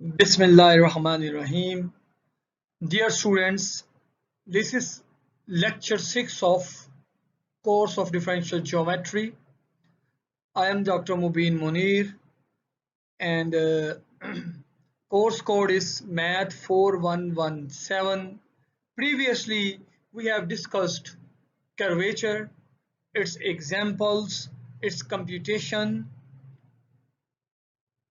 Bismillahirrahmanirrahim. Dear students, this is lecture 6 of course of differential geometry. I am Dr. Mubin Munir and course code is Math 4117. Previously, we have discussed curvature, its examples, its computation.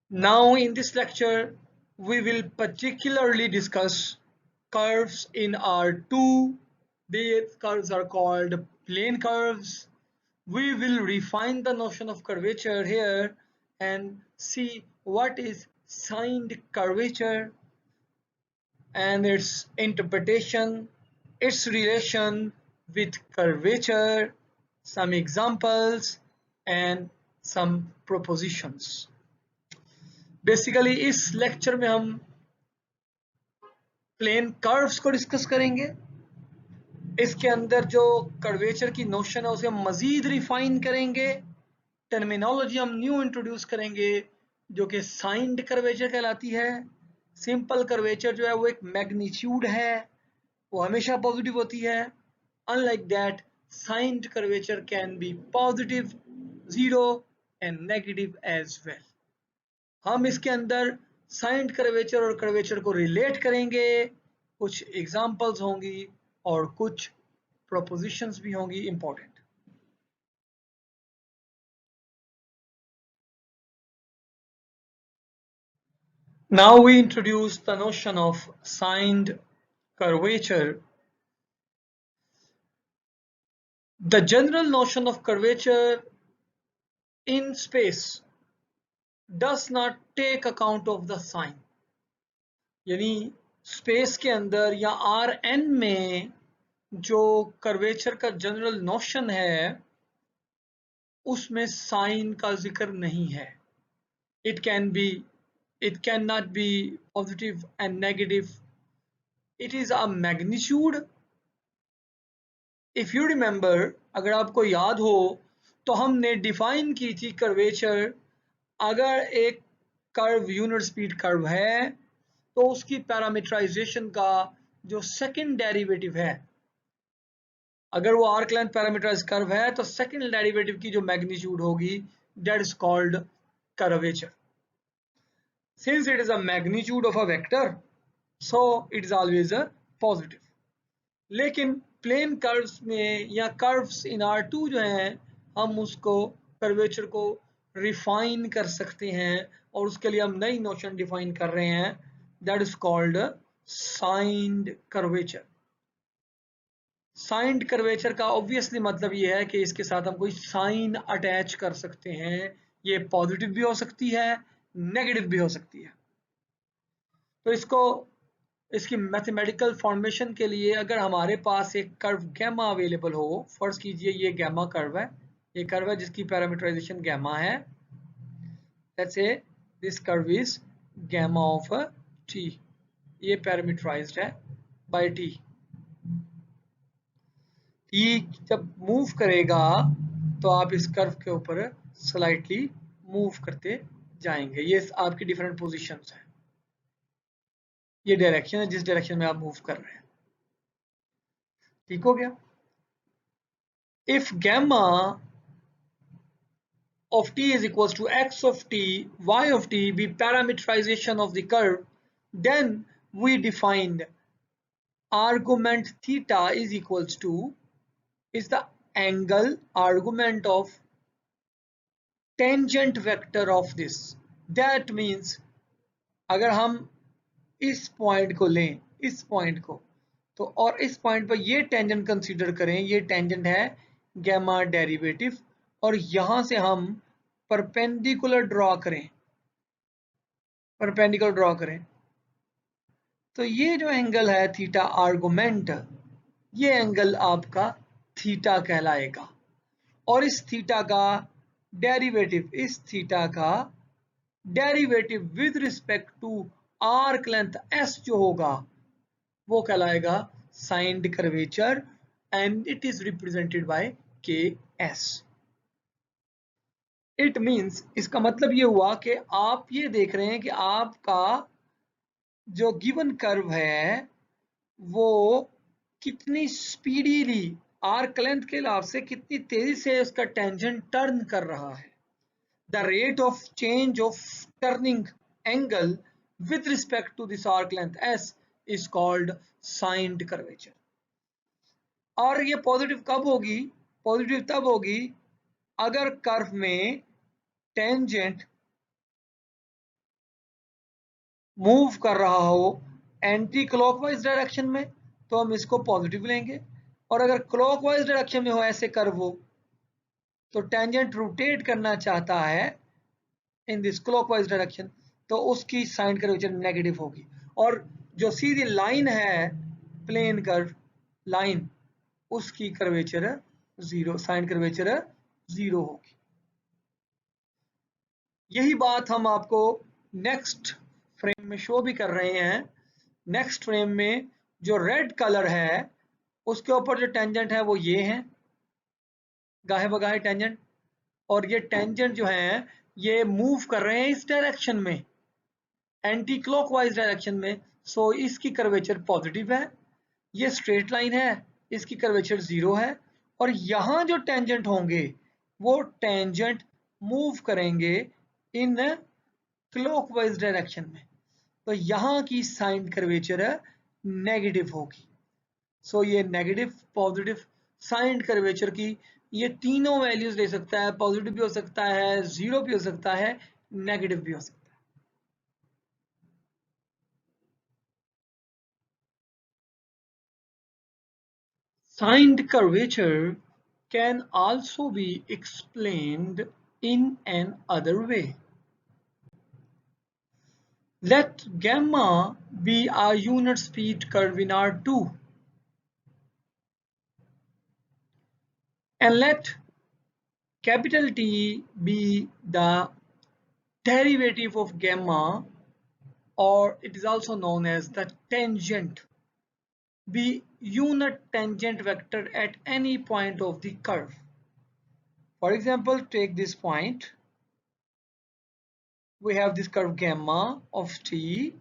Now in this lecture, we will particularly discuss curves in R2. These curves are called plane curves. We will refine the notion of curvature here and see what is signed curvature and its interpretation, its relation with curvature, some examples and some propositions. Basically इस lecture में हम plane curves को discuss करेंगे। इसके अंदर जो curvature की notion है उसे हम मजीद रिफाइन करेंगे। टर्मिनोलॉजी हम न्यू इंट्रोड्यूस करेंगे जो कि साइंड कर्वेचर कहलाती है। सिंपल कर्वेचर जो है वो एक मैग्नीट्यूड है, वो हमेशा पॉजिटिव होती है। Unlike that signed curvature can be positive, zero and negative as well. हम इसके अंदर साइंड कर्वेचर और कर्वेचर को रिलेट करेंगे, कुछ एग्जांपल्स होंगी और कुछ प्रोपोजिशंस भी होंगी important. Now we introduce the notion of signed curvature. The general notion of curvature in space does not take account of the sign. यानी स्पेस के अंदर या Rn में जो कर्वेचर का जनरल नोशन है उसमें साइन का जिक्र नहीं है। It cannot be positive and negative. It is a magnitude. If you remember, अगर आपको याद हो तो हमने डिफाइन की थी कर्वेचर। अगर एक कर्व यूनिट स्पीड कर्व है तो उसकी पैरामीटराइजेशन का जो सेकंड डेरिवेटिव है, अगर वो आर्क लेंथ पैरामीटराइज्ड कर्व है तो सेकंड डेरिवेटिव की जो मैग्नीट्यूड होगी that is called curvature. Since it is a magnitude of a vector, so it is always a positive. लेकिन प्लेन कर्व्स में या कर्व्स इन R2 जो हैं हम उसको कर्वेचर को रिफाइन कर सकते हैं और उसके लिए हम नई नोशन डिफाइन कर रहे हैं, that is called signed curvature. Signed curvature का ऑब्वियसली मतलब ये है कि इसके साथ हम कोई साइन अटैच कर सकते हैं। ये पॉजिटिव भी हो सकती है, नेगेटिव भी हो सकती है। तो इसकी मैथमेटिकल फॉर्मेशन के लिए अगर हमारे पास एक कर्व गैमा अवेलेबल हो, फर्ज कीजिए ये गैमा कर्व है, ये कर्व है जिसकी पैरामीटराइजेशन गैमा है। Let's say this curve is gamma of t, ये पैरामीटराइज्ड है बाय टी। टी जब मूव करेगा तो आप इस कर्व के ऊपर स्लाइटली मूव करते जाएंगे। ये आपकी डिफरेंट पोजीशंस हैं, ये डायरेक्शन है जिस डायरेक्शन में आप मूव कर रहे हैं। ठीक हो गया। If gamma of t is equals to x of t, y of t be parameterization of the curve, then we defined argument theta is equals to is the angle argument of tangent vector of this. That means अगर हम इस point को लें, इस point को, तो और इस पॉइंट पर ये टेंजेंट कंसीडर करें, ये टेंजेंट है गैमा डेरिवेटिव, और यहां से हम परपेंडिकुलर ड्रॉ करें, परपेंडिकुलर ड्रॉ करें, तो ये जो एंगल है थीटा आर्गुमेंट, ये एंगल आपका थीटा कहलाएगा। और इस थीटा का डेरिवेटिव, इस थीटा का derivative with respect to arc length s जो होगा वो कहलाएगा signed curvature and it is represented by k s. It means, इसका मतलब ये हुआ कि आप ये देख रहे हैं कि आपका जो गिवन कर्व है वो कितनी स्पीडीली आर्क लेंथ के हिसाब से कितनी तेजी से उसका टेंजेंट टर्न कर रहा है। The rate of change of turning angle with respect to this arc length s is called signed curvature। और ये पॉजिटिव कब होगी? पॉजिटिव तब होगी अगर कर्व में टेंजेंट मूव कर रहा हो एंटी क्लॉकवाइज डायरेक्शन में, तो हम इसको पॉजिटिव लेंगे। और अगर क्लॉकवाइज डायरेक्शन में हो ऐसे कर्व हो तो टेंजेंट रोटेट करना चाहता है इन दिस क्लॉकवाइज डायरेक्शन, तो उसकी साइन कर्वेचर नेगेटिव होगी। और जो सीधी लाइन है प्लेन कर्व लाइन, उसकी curvature zero, sign curvature zero होगी। यही बात हम आपको नेक्स्ट फ्रेम में शो भी कर रहे हैं। नेक्स्ट फ्रेम में जो रेड कलर है उसके ऊपर जो टेंजेंट है वो ये है, गाहे बगाहे टेंजेंट। और ये टेंजेंट जो है ये मूव कर रहे हैं इस डायरेक्शन में, एंटी क्लॉकवाइज डायरेक्शन में। सो इसकी कर्वेचर पॉजिटिव है। ये स्ट्रेट लाइन है, इसकी कर्वेचर जीरो है। और यहां जो टेंजेंट होंगे वो टेंजेंट मूव करेंगे इन क्लॉकवाइज डायरेक्शन में, तो यहां की साइन कर्वेचर नेगेटिव होगी। सो ये नेगेटिव, पॉजिटिव, साइन कर्वेचर की ये तीनों वैल्यूज ले सकता है। पॉजिटिव भी हो सकता है, जीरो भी हो सकता है, नेगेटिव भी हो सकता है। Signed curvature can also be explained in an other way. Let gamma be a unit speed curve in R2 and let capital T be the derivative of gamma, or it is also known as the tangent, be unit tangent vector at any point of the curve. For example, take this point. We have this curve gamma of t,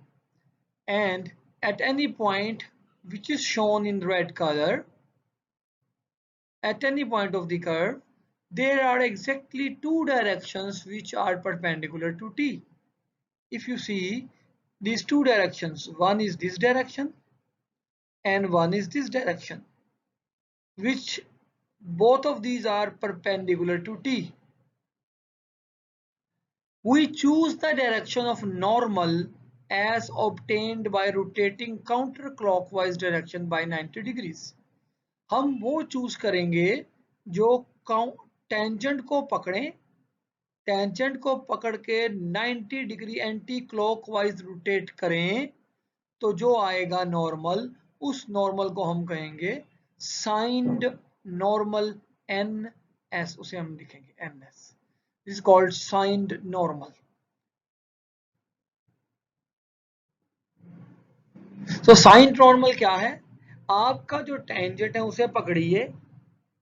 and at any point which is shown in red color, at any point of the curve, there are exactly two directions which are perpendicular to t. If you see these two directions, one is this direction and one is this direction, which both of these are perpendicular to t. We choose the direction of normal as obtained by rotating counterclockwise direction by 90 degrees. हम वो choose करेंगे जो tangent को पकड़े, tangent को पकड़ के 90 degree anti clockwise rotate करें, तो जो आएगा नॉर्मल, उस नॉर्मल को हम कहेंगे साइंड नॉर्मल, एन एस, उसे हम लिखेंगे n s. This is called signed normal. तो साइंड नॉर्मल क्या है? आपका जो टेंजेंट है उसे पकड़िए,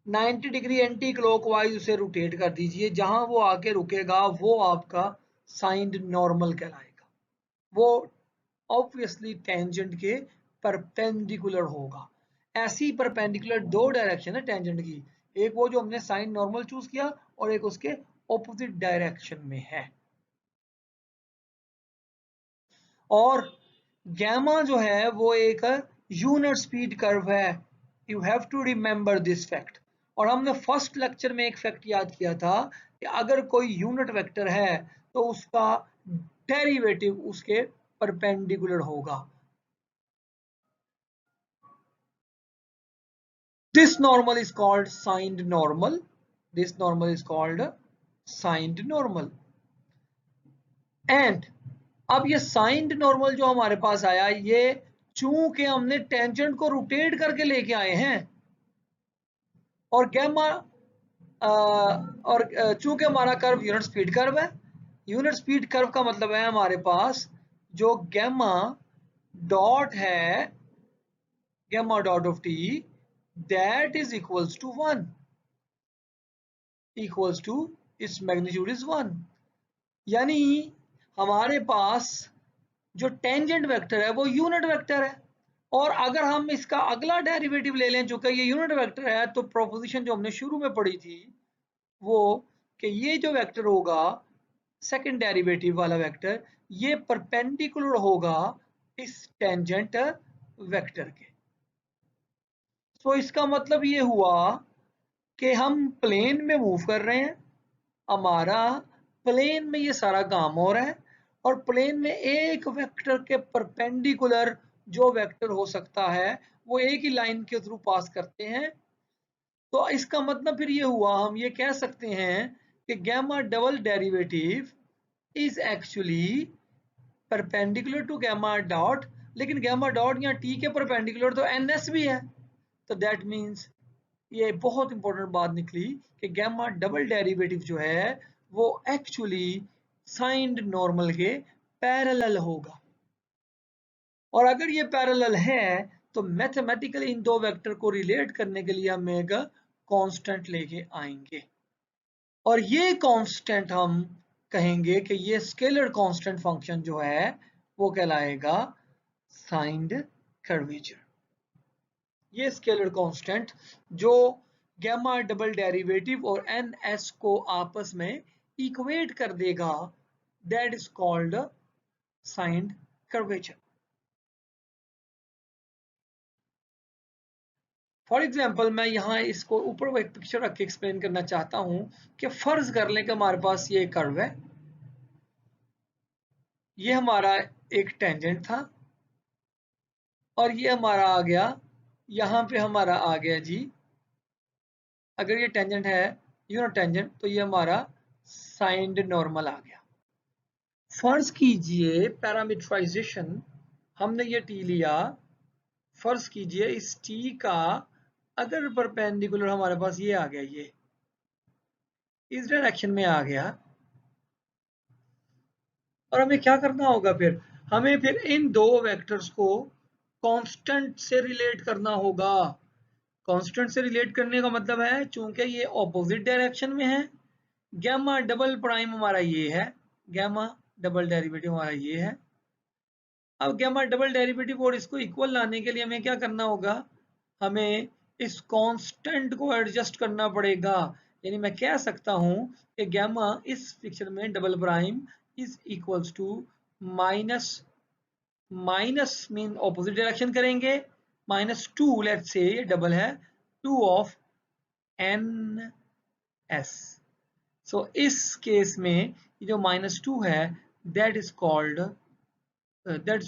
90 डिग्री एंटी क्लॉकवाइज उसे रोटेट कर दीजिए, जहां वो आके रुकेगा वो आपका साइंड नॉर्मल कहलाएगा। वो ऑब्वियसली टेंजेंट के परपेंडिकुलर होगा। ऐसी परपेंडिकुलर दो डायरेक्शन है टेंजेंट की, एक वो जो हमने साइन नॉर्मल चूज किया और एक उसके ऑपोजिट डायरेक्शन में है। और गैमा जो है वो एक यूनिट स्पीड कर्व है। You have to remember this fact. और हमने फर्स्ट लेक्चर में एक फैक्ट याद किया था कि अगर कोई यूनिट वेक्टर है तो उसका डेरिवेटिव उसके परपेंडिकुलर होगा। This normal is called signed normal. This normal is called signed normal. And अब ये साइंड नॉर्मल जो हमारे पास आया, ये चूंकि हमने टेंजेंट को रोटेट करके लेके आए हैं, और गैमा और चूंकि हमारा कर्व यूनिट स्पीड कर्व है, यूनिट स्पीड कर्व का मतलब है हमारे पास जो गैमा डॉट है, gamma dot of t, that is equals to 1, equals to its magnitude is 1। यानी हमारे पास जो टेंजेंट वेक्टर है वो यूनिट वेक्टर है। और अगर हम इसका अगला डेरिवेटिव ले लें जो कि ये यूनिट वेक्टर है, तो प्रोपोजिशन जो हमने शुरू में पढ़ी थी वो कि ये जो वेक्टर होगा सेकंड डेरिवेटिव वाला वेक्टर, ये परपेंडिकुलर होगा इस टेंजेंट वेक्टर के। तो इसका मतलब ये हुआ कि हम प्लेन में मूव कर रहे हैं, हमारा प्लेन में ये सारा काम हो रहा है, और प्लेन में एक वेक्टर के परपेंडिकुलर जो वेक्टर हो सकता है वो एक ही लाइन के थ्रू पास करते हैं। तो इसका मतलब फिर ये हुआ, हम ये कह सकते हैं कि gamma double derivative is actually perpendicular to gamma dot, लेकिन गैमा डॉट यहाँ टी के परपेंडिकुलर तो एन एस भी है। तो दैट मीन्स ये बहुत इंपॉर्टेंट बात निकली कि गैमा डबल डेरिवेटिव जो है वो एक्चुअली साइंड नॉर्मल के पैरेलल होगा। और अगर ये पैरेलल है तो मैथमेटिकली इन दो वेक्टर को रिलेट करने के लिए हम एक कांस्टेंट लेके आएंगे, और ये कांस्टेंट हम कहेंगे कि ये स्केलर कांस्टेंट फंक्शन जो है वो कहलाएगा साइंड कर्वेचर। ये स्केलर कांस्टेंट जो गैमा डबल डेरिवेटिव और एन एस को आपस में इक्वेट कर देगा, that is called signed curvature. For example मैं यहाँ इसको ऊपर एक पिक्चर रख के एक्सप्लेन करना चाहता हूं कि फर्ज कर लें कि हमारे पास ये कर्व है, ये हमारा एक टेंजेंट था, और ये हमारा आ गया, यहाँ पे हमारा आ गया जी, अगर ये टेंजेंट है यूनिट टेंजेंट तो ये हमारा साइंड नॉर्मल आ गया। फर्ज कीजिए पैरामीटराइजेशन, हमने ये टी लिया, फर्ज कीजिए इस टी का अगर परपेंडिकुलर हमारे पास ये आ गया, ये इस डायरेक्शन में आ गया, और हमें क्या करना होगा फिर, हमें फिर इन दो वेक्टर्स को कांस्टेंट से रिलेट करना होगा। कांस्टेंट से रिलेट करने का मतलब है चूंकि ये ऑपोजिट डायरेक्शन में है, गैमा डबल प्राइम हमारा ये है, गैमा डबल डेरिवेटिव हमारा ये है। अब गैमा डबल डेरिवेटिव और इसको इक्वल लाने के लिए हमें क्या करना होगा, हमें इस कांस्टेंट को एडजस्ट करना पड़ेगा। यानी मैं कह सकता हूं कि गैमा इस पिक्चर में double prime is equals to minus, minus mean opposite direction करेंगे, -2 लेट्स से ये डबल है, 2 ऑफ एन एस। सो इस केस में ये जो -2 है that is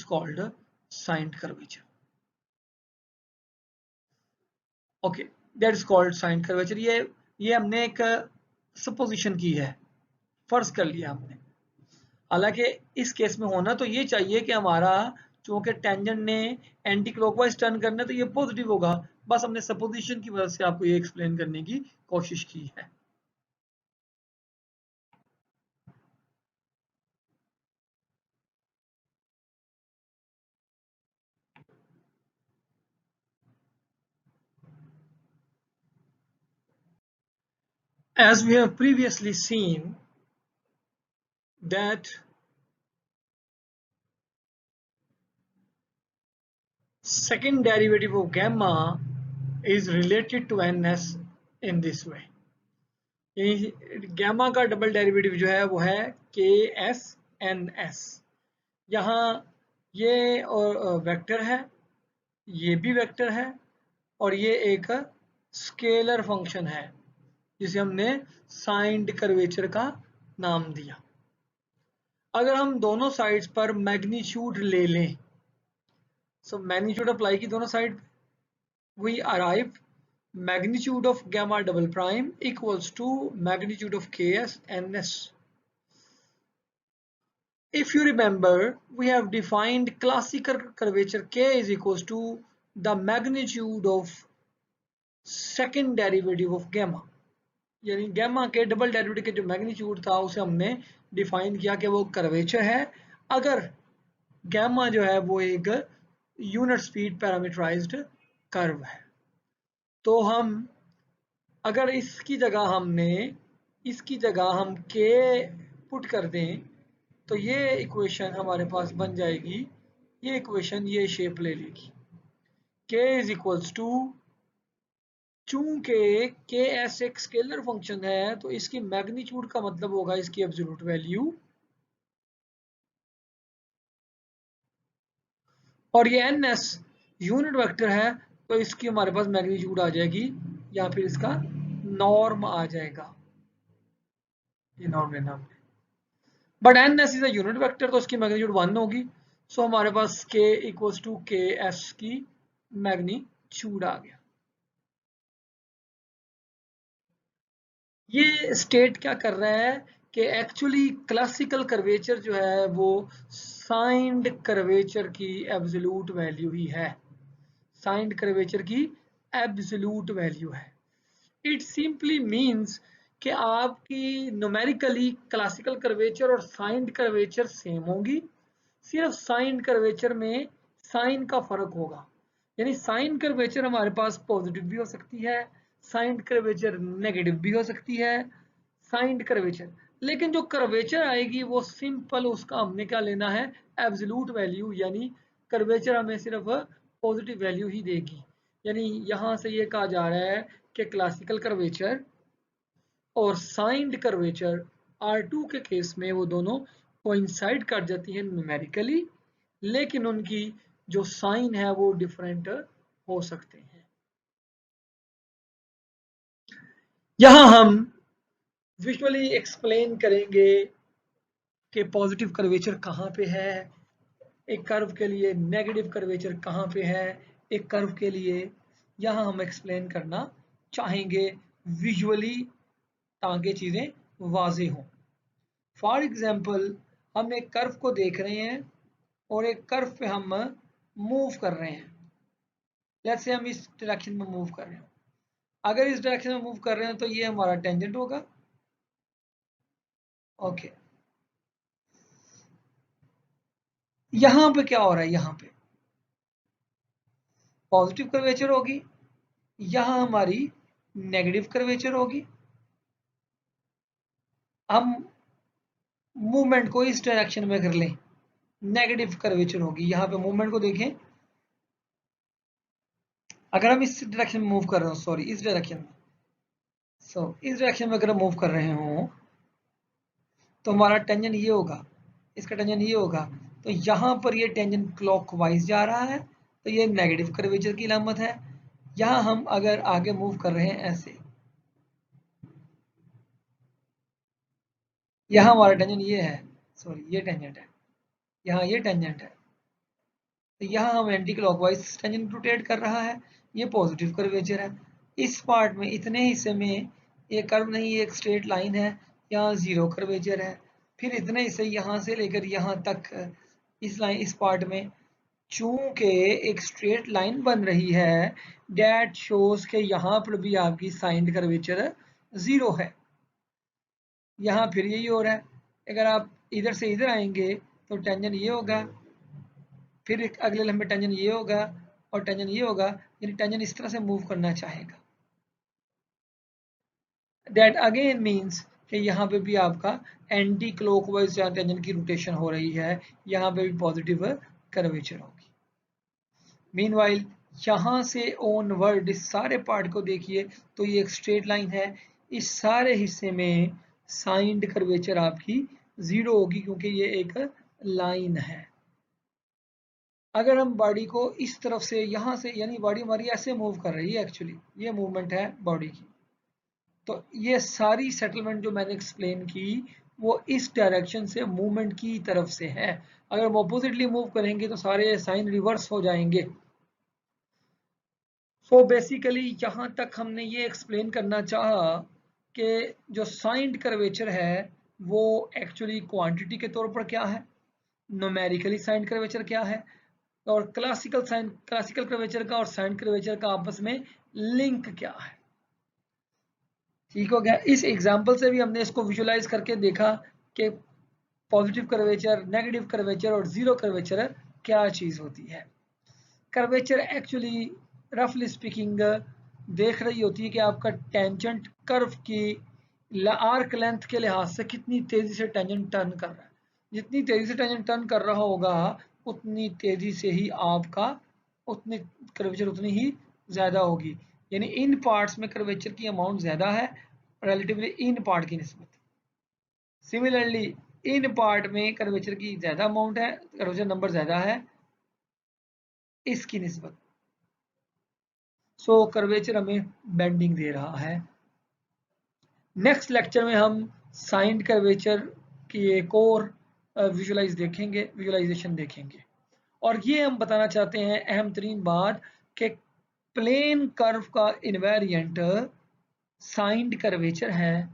called signed curvature. Okay, that is called signed curvature. ये हमने एक सपोजिशन की है, फर्ज कर लिया हमने। हालांकि इस केस में होना तो ये चाहिए कि हमारा चूंकि टेंजेंट ने एंटी क्लॉकवाइज टर्न करना है तो ये पॉजिटिव होगा, बस हमने सपोजिशन की वजह से आपको ये एक्सप्लेन करने की कोशिश की है। As we have previously seen that second derivative of gamma is related to ns in this way. Gamma का डबल डेरिवेटिव जो है वो है के एस एन एस। यहाँ ये और वेक्टर है, ये भी वेक्टर है, और ये एक स्केलर फंक्शन है जिसे हमने साइंड कर्वेचर का नाम दिया। अगर हम दोनों साइड्स पर मैग्नीट्यूड ले लें, सो मैग्नीट्यूड अप्लाई की दोनों side, we arrive magnitude of gamma double prime equals to magnitude of ks ns. If you remember, we have defined classical curvature k is equals to the magnitude of second derivative of gamma. यानी gamma के double derivative के जो magnitude था उसे हमने define किया कि वो कर्वेचर है अगर गैमा जो है वो एक यूनिट स्पीड पैरामीटराइज्ड कर्व है। तो हम अगर इसकी जगह हम k पुट कर दें तो ये इक्वेशन हमारे पास बन जाएगी, ये इक्वेशन ये शेप ले लेगी। k इज इक्वल्स टू, चूंकि के एस एक स्केलर फंक्शन है तो इसकी मैग्नीट्यूड का मतलब होगा इसकी एब्सोल्यूट वैल्यू, और ये एन एस यूनिट वेक्टर है तो इसकी हमारे पास मैग्नीट्यूड आ जाएगी या फिर इसका नॉर्म आ जाएगा, ये नॉर्म लेना हमने। But n s is a unit vector तो इसकी मैग्नीट्यूड 1 होगी। सो हमारे पास k equals to k s की मैग्नीट्यूड आ गया। ये स्टेट क्या कर रहा है कि एक्चुअली क्लासिकल कर्वेचर जो है वो साइंड कर्वेचर की एब्सोल्यूट वैल्यू ही है, साइंड कर्वेचर की एब्सोल्यूट वैल्यू है। इट सिंपली मींस कि आपकी न्यूमेरिकली क्लासिकल कर्वेचर और साइंड कर्वेचर सेम होगी, सिर्फ साइंड कर्वेचर में साइन का फर्क होगा। यानी साइन कर्वेचर हमारे पास पॉजिटिव भी हो सकती है, साइंड कर्वेचर नेगेटिव भी हो सकती है, साइंड कर्वेचर, लेकिन जो कर्वेचर आएगी वो सिंपल उसका हमने क्या लेना है, एब्सोल्यूट वैल्यू, यानी कर्वेचर हमें सिर्फ पॉजिटिव वैल्यू ही देगी। यानी यहां से ये कहा जा रहा है कि क्लासिकल कर्वेचर और साइंड कर्वेचर R2 के केस में वो दोनों कोइंसाइड कर जाती हैं न्यूमेरिकली, लेकिन उनकी जो साइन है वो डिफरेंट हो सकते हैं। यहां हम विजुअली एक्सप्लेन करेंगे कि पॉजिटिव कर्वेचर कहाँ पे है, एक कर्व के लिए नेगेटिव कर्वेचर कहाँ पे है एक कर्व के लिए, यहां हम एक्सप्लेन करना चाहेंगे विजुअली ताकि चीजें वाज़ेह हों। फॉर एग्जाम्पल हम एक कर्व को देख रहे हैं और एक कर्व पे हम मूव कर रहे हैं, लेट्स से हम इस डायरेक्शन में मूव कर रहे हैं। अगर इस डायरेक्शन में मूव कर रहे हैं तो ये हमारा टेंजेंट होगा, ओके। यहां पे क्या हो रहा है, यहां पे पॉजिटिव कर्वेचर होगी, यहां हमारी नेगेटिव कर्वेचर होगी। हम मूवमेंट को इस डायरेक्शन में कर लें, नेगेटिव कर्वेचर होगी। यहां पे मूवमेंट को देखें, अगर हम इस डायरेक्शन में मूव कर रहे हो, सॉरी इस डायरेक्शन में, इस डायरेक्शन में अगर हम मूव कर रहे हो तो हमारा टेंजेंट ये होगा, इसका टेंजेंट ये होगा, तो यहां पर ये टेंजेंट क्लॉकवाइज जा रहा है तो ये नेगेटिव कर्वेचर की अलामत है। यहां हम अगर आगे मूव कर रहे हैं ऐसे, यहां हमारा टेंजेंट ये है, सॉरी ये टेंजेंट है, यहाँ ये टेंजेंट है, तो यहाँ हम एंटी क्लॉकवाइज टेंजेंट रोटेट कर रहा है, ये पॉजिटिव कर्वेचर है। इस पार्ट में इतने हिस्से में ये कर्व नहीं, ये एक स्ट्रेट लाइन है, यहाँ जीरो कर्वेचर है। फिर इतने हिस्से यहाँ से लेकर यहाँ तक इस लाइन, इस पार्ट में चूंकि एक स्ट्रेट लाइन बन रही है, डेट शोज के यहाँ पर भी आपकी साइंड कर्वेचर जीरो है। यहाँ फिर यही हो रहा है, अगर आप इधर से इधर आएंगे तो टेंजेंट ये होगा, फिर एक अगले लंबे टेंजेंट ये होगा और टेंजेंट ये होगा, यानी टेंजेंट इस तरह से मूव करना चाहेगा। दैट अगेन मीन्स कि यहाँ पे भी आपका एंटी क्लॉकवाइज टेंजेंट की रोटेशन हो रही है, यहाँ पे भी पॉजिटिव कर्वेचर होगी। मीनवाइल यहाँ से ऑनवर्ड इस सारे पार्ट को देखिए तो ये एक स्ट्रेट लाइन है, इस सारे हिस्से में साइंड कर्वेचर आपकी जीरो होगी क्योंकि ये एक लाइन है। अगर हम बॉडी को इस तरफ से यहाँ से, यानी बॉडी हमारी ऐसे मूव कर रही है, एक्चुअली ये मूवमेंट है बॉडी की, तो ये सारी सेटलमेंट जो मैंने एक्सप्लेन की वो इस डायरेक्शन से मूवमेंट की तरफ से है। अगर हम ऑपोजिटली मूव करेंगे तो सारे साइन रिवर्स हो जाएंगे। सो बेसिकली यहाँ तक हमने ये एक्सप्लेन करना चाहा कि जो साइंड कर्वेचर है वो एक्चुअली क्वांटिटी के तौर पर क्या है, न्यूमेरिकली साइंड कर्वेचर क्या है, और क्लासिकल कर्वेचर का और साइंड कर्वेचर का आपस में लिंक क्या है। ठीक हो गया। इस एग्जांपल से भी हमने इसको विजुलाइज करके देखा कि पॉजिटिव कर्वेचर, नेगेटिव कर्वेचर और जीरो कर्वेचर क्या चीज होती है। कर्वेचर एक्चुअली रफली स्पीकिंग देख रही होती है कि आपका टेंजेंट कर्व की आर्क लेंथ के लिहाज से कितनी तेजी से टेंजेंट टर्न कर रहा है। जितनी तेजी से टेंजेंट टर्न कर रहा होगा उतनी तेजी से ही आपका उतनी कर्वेचर उतनी ही ज्यादा होगी। यानी इन पार्ट्स में कर्वेचर की अमाउंट ज्यादा है रिलेटिवली इन पार्ट की निस्बत। सिमिलरली इन पार्ट में कर्वेचर की ज्यादा अमाउंट है, कर्वेचर नंबर ज्यादा है इसकी निस्बत। सो कर्वेचर हमें बेंडिंग दे रहा है। नेक्स्ट लेक्चर में हम साइंड कर्वेचर की एक और विजुअलाइजेशन देखेंगे। और ये हम बताना चाहते हैं अहम तरीन बात कि प्लेन कर्व का इनवेरिएंट साइंड कर्वेचर है,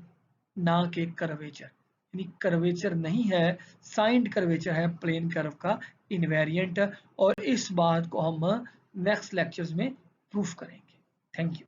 ना कि कर्वेचर। यानी कर्वेचर नहीं है, साइंड कर्वेचर है प्लेन कर्व का इनवेरिएंट। और इस बात को हम नेक्स्ट लेक्चर्स में प्रूफ करेंगे। Thank you.